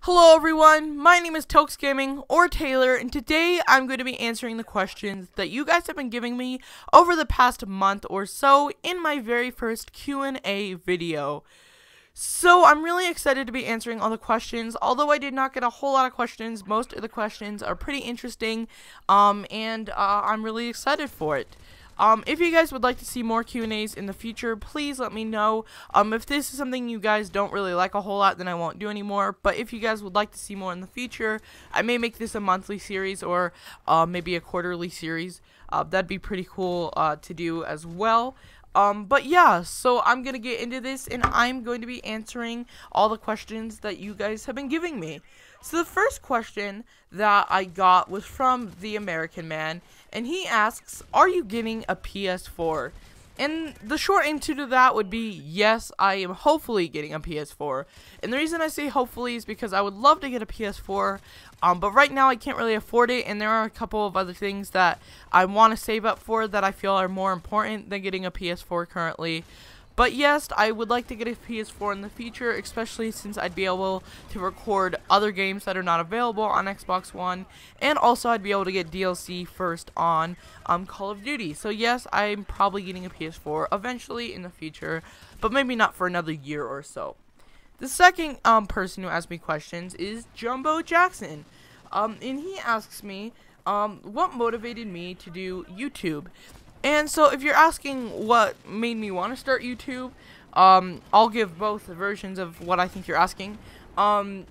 Hello everyone, my name is TelxGaming, or Taylor, and today I'm going to be answering the questions that you guys have been giving me over the past month or so in my very first Q&A video. So I'm really excited to be answering all the questions. Although I did not get a whole lot of questions, most of the questions are pretty interesting, and I'm really excited for it. If you guys would like to see more Q&As in the future, please let me know. If this is something you guys don't really like a whole lot, then I won't do anymore. But if you guys would like to see more in the future, I may make this a monthly series or maybe a quarterly series. That'd be pretty cool to do as well. But yeah, so I'm going to get into this, and I'm going to be answering all the questions that you guys have been giving me. So the first question that I got was from the American man, and he asks, are you getting a PS4? And the short answer to that would be yes, I am hopefully getting a PS4. And the reason I say hopefully is because I would love to get a PS4, but right now I can't really afford it, and there are a couple of other things that I want to save up for that I feel are more important than getting a PS4 currently. But yes, I would like to get a PS4 in the future, especially since I'd be able to record other games that are not available on Xbox One, and also I'd be able to get DLC first on Call of Duty. So yes, I'm probably getting a PS4 eventually in the future, but maybe not for another year or so. The second person who asked me questions is Jumbo Jackson, and he asks me what motivated me to do YouTube. And so if you're asking what made me want to start YouTube, I'll give both versions of what I think you're asking. Then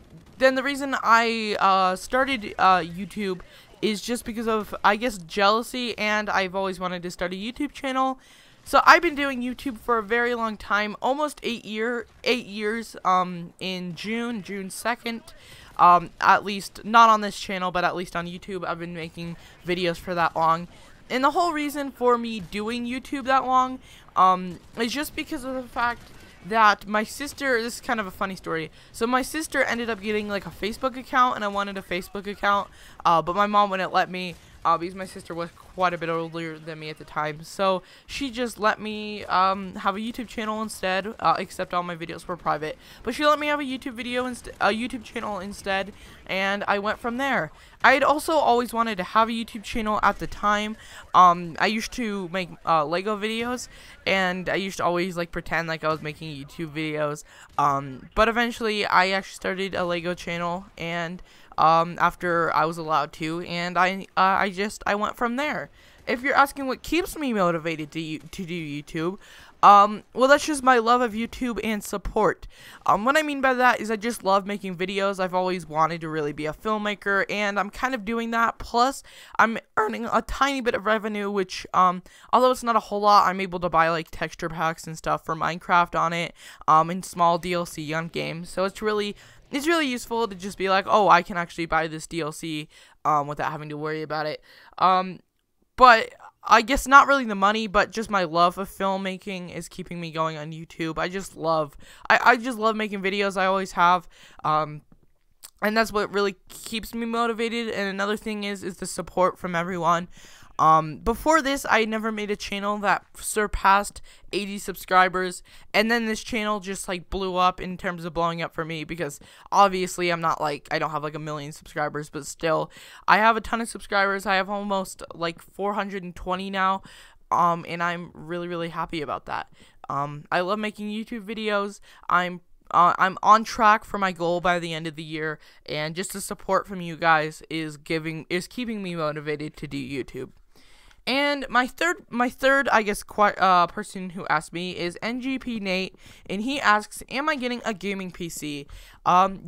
the reason I started YouTube is just because of, I guess, jealousy, and I've always wanted to start a YouTube channel. So I've been doing YouTube for a very long time, almost 8 years, in June 2nd. At least, not on this channel, but at least on YouTube, I've been making videos for that long. And the whole reason for me doing YouTube that long is just because of the fact that my sister, this is kind of a funny story, so my sister ended up getting like a Facebook account, and I wanted a Facebook account, but my mom wouldn't let me, because my sister was quite a bit older than me at the time, so she just let me have a YouTube channel instead, except all my videos were private, but she let me have a YouTube channel instead, and I went from there. I had also always wanted to have a YouTube channel at the time. I used to make Lego videos, and I used to always like pretend like I was making YouTube videos, but eventually I actually started a Lego channel, and after I was allowed to, and I went from there. If you're asking what keeps me motivated to do YouTube, well, that's just my love of YouTube and support. What I mean by that is I just love making videos. I've always wanted to really be a filmmaker, and I'm kind of doing that. Plus, I'm earning a tiny bit of revenue, which, although it's not a whole lot, I'm able to buy like texture packs and stuff for Minecraft on it, and small DLC on games. So it's really useful to just be like, oh, I can actually buy this DLC without having to worry about it. But I guess not really the money, but just my love of filmmaking is keeping me going on YouTube. I just love making videos. I always have. And that's what really keeps me motivated. And another thing is the support from everyone. Before this, I never made a channel that surpassed 80 subscribers, and then this channel just like blew up in terms of blowing up for me, because obviously I don't have like a million subscribers, but still, I have a ton of subscribers. I have almost like 420 now, and I'm really happy about that. I love making YouTube videos. I'm on track for my goal by the end of the year, and just the support from you guys is keeping me motivated to do YouTube. And my third, I guess, person who asked me is NGP Nate, and he asks, am I getting a gaming PC?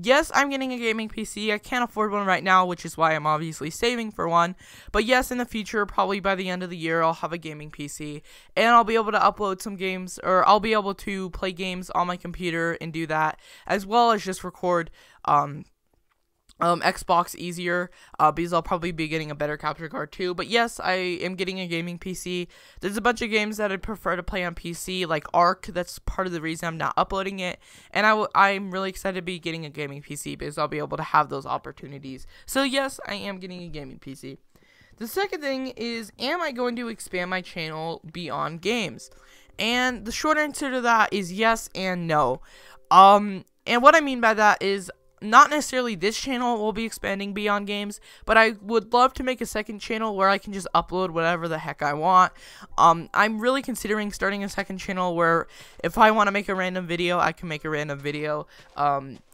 Yes, I'm getting a gaming PC. I can't afford one right now, which is why I'm obviously saving for one. But yes, in the future, probably by the end of the year, I'll have a gaming PC, and I'll be able to upload some games, or I'll be able to play games on my computer and do that, as well as just record, Xbox easier, because I'll probably be getting a better capture card too. But yes, I am getting a gaming PC. There's a bunch of games that I'd prefer to play on PC, like Ark. That's part of the reason I'm not uploading it. And I'm really excited to be getting a gaming PC, because I'll be able to have those opportunities. So yes, I am getting a gaming PC. The second thing is, am I going to expand my channel beyond games? And the short answer to that is yes and no. And what I mean by that is, not necessarily this channel will be expanding beyond games, but I would love to make a second channel where I can just upload whatever the heck I want. I'm really considering starting a second channel where if I want to make a random video, I can make a random video.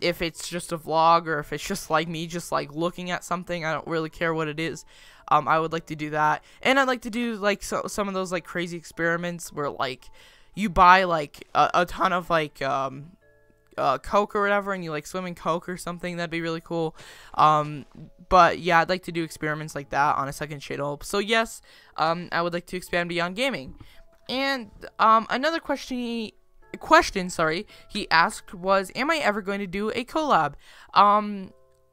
If it's just a vlog or if it's just like me just like looking at something, I don't really care what it is. I would like to do that, and I'd like to do like some of those like crazy experiments where like you buy like a ton of like Coke or whatever, and you like swim in Coke or something. That'd be really cool. But yeah, I'd like to do experiments like that on a second channel. So yes, I would like to expand beyond gaming. And another question he asked was, am I ever going to do a collab?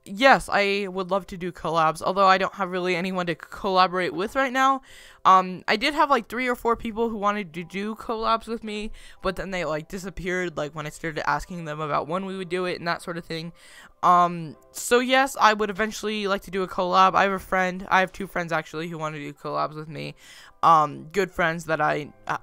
Yes, I would love to do collabs, although I don't have really anyone to collaborate with right now. I did have like 3 or 4 people who wanted to do collabs with me, but then they like disappeared like when I started asking them about when we would do it and that sort of thing. So yes, I would eventually like to do a collab. I have 2 friends actually who want to do collabs with me. Good friends that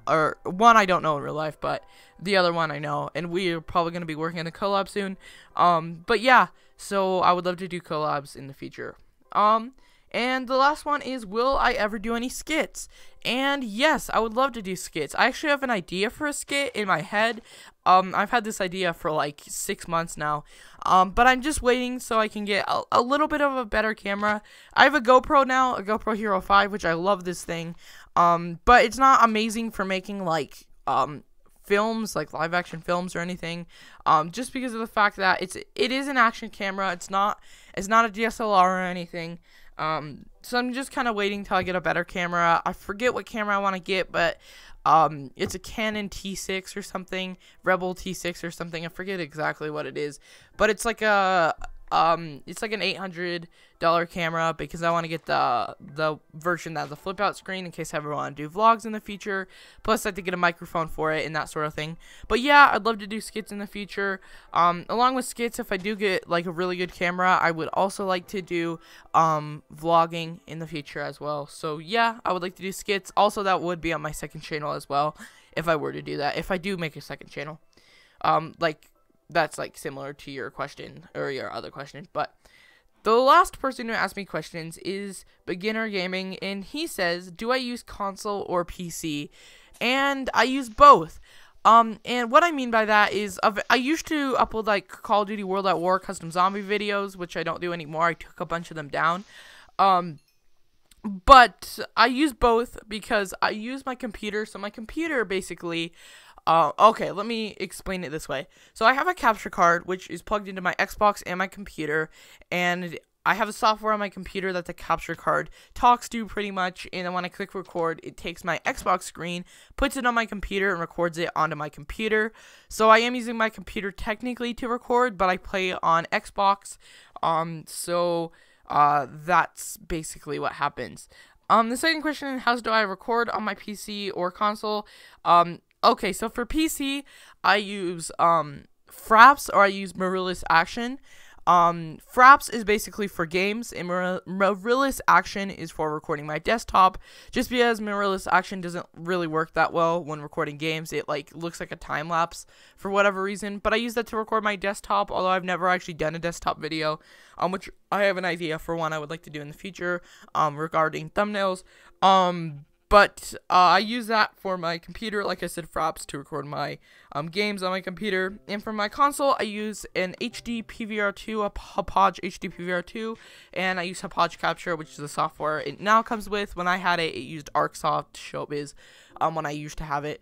or one I don't know in real life, but the other one I know, and we're probably going to be working on a collab soon. But yeah, so I would love to do collabs in the future. And the last one is, will I ever do any skits? And yes, I would love to do skits. I actually have an idea for a skit in my head. I've had this idea for like 6 months now. But I'm just waiting so I can get a little bit of a better camera. I have a GoPro now, a GoPro Hero 5, which I love this thing. But it's not amazing for making like films, like live action films or anything, just because of the fact that it is an action camera. It's not a DSLR or anything. So I'm just kind of waiting till I get a better camera. I forget what camera I want to get, but it's a Canon T6 or something, Rebel T6 or something. I forget exactly what it is, but it's like an $800 camera, because I want to get the version that has a flip out screen in case I ever want to do vlogs in the future. Plus I have to get a microphone for it and that sort of thing. But yeah, I'd love to do skits in the future. Along with skits, if I do get like a really good camera, I would also like to do vlogging in the future as well. So yeah, I would like to do skits. Also, that would be on my second channel as well if I were to do that, if I do make a second channel. That's like similar to your question or your other question. But the last person who asked me questions is Beginner Gaming, and he says, do I use console or PC? And I use both. And what I mean by that is, I used to upload like Call of Duty World at War custom zombie videos, which I don't do anymore. I took a bunch of them down. But I use both because I use my computer. So my computer basically, okay, let me explain it this way. So I have a capture card, which is plugged into my Xbox and my computer, and I have a software on my computer that the capture card talks to pretty much, and then when I click record, it takes my Xbox screen, puts it on my computer, and records it onto my computer. So I am using my computer technically to record, but I play on Xbox, that's basically what happens. The second question, how do I record on my PC or console? Okay, so for PC, I use Fraps, or I use Mirrorless Action. Fraps is basically for games, and Mirrorless Action is for recording my desktop. Just because Mirrorless Action doesn't really work that well when recording games, it like looks like a time lapse for whatever reason. But I use that to record my desktop, although I've never actually done a desktop video, which I have an idea for one I would like to do in the future, regarding thumbnails. But I use that for my computer, like I said, Fraps, to record my games on my computer. And for my console, I use an HD PVR2, a Hauppauge HD PVR2, and I use Hauppauge Capture, which is the software it now comes with. When I had it, it used ArcSoft Showbiz. When I used to have it,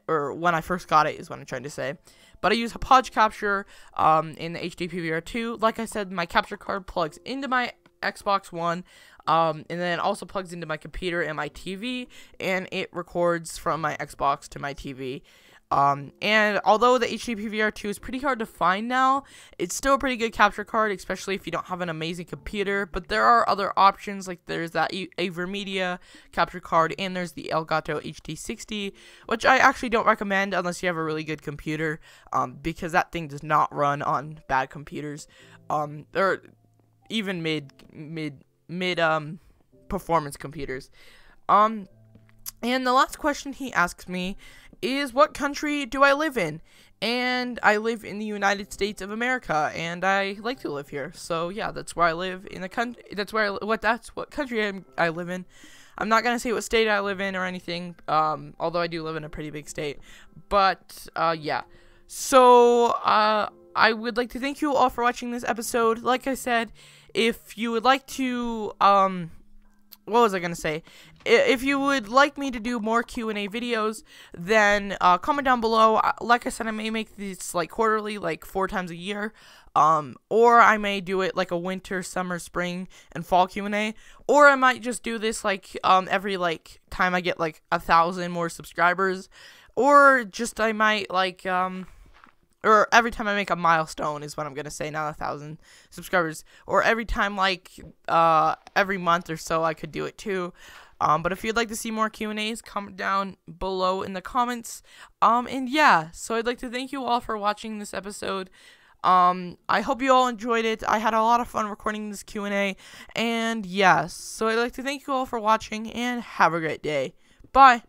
or when I first got it is what I'm trying to say. But I use Hauppauge Capture in the HD PVR2. Like I said, my capture card plugs into my Xbox One, and then also plugs into my computer and my TV, and it records from my Xbox to my TV. And although the HD PVR2 is pretty hard to find now, it's still a pretty good capture card, especially if you don't have an amazing computer. But there are other options, like there's that AverMedia capture card, and there's the Elgato HD60, which I actually don't recommend unless you have a really good computer, because that thing does not run on bad computers, or even mid performance computers. And the last question he asks me is, what country do I live in? and I live in the United States of America, and I like to live here. So yeah, that's where I live in the country. That's what country I live in. I'm not gonna say what state I live in or anything. Although I do live in a pretty big state. But yeah. So I would like to thank you all for watching this episode. Like I said, if you would like to what was I gonna say? If you would like me to do more Q&A videos, then comment down below. Like I said, I may make these like quarterly, like 4 times a year, or I may do it like a winter, summer, spring, and fall Q&A, or I might just do this like every like time I get like 1,000 more subscribers, or just I might like or every time I make a milestone is what I'm gonna say, not 1,000 subscribers. Or every time, like, every month or so, I could do it too. But if you'd like to see more Q&As, comment down below in the comments. And yeah, so I'd like to thank you all for watching this episode. I hope you all enjoyed it. I had a lot of fun recording this Q&A. And yes, so I'd like to thank you all for watching, and have a great day. Bye.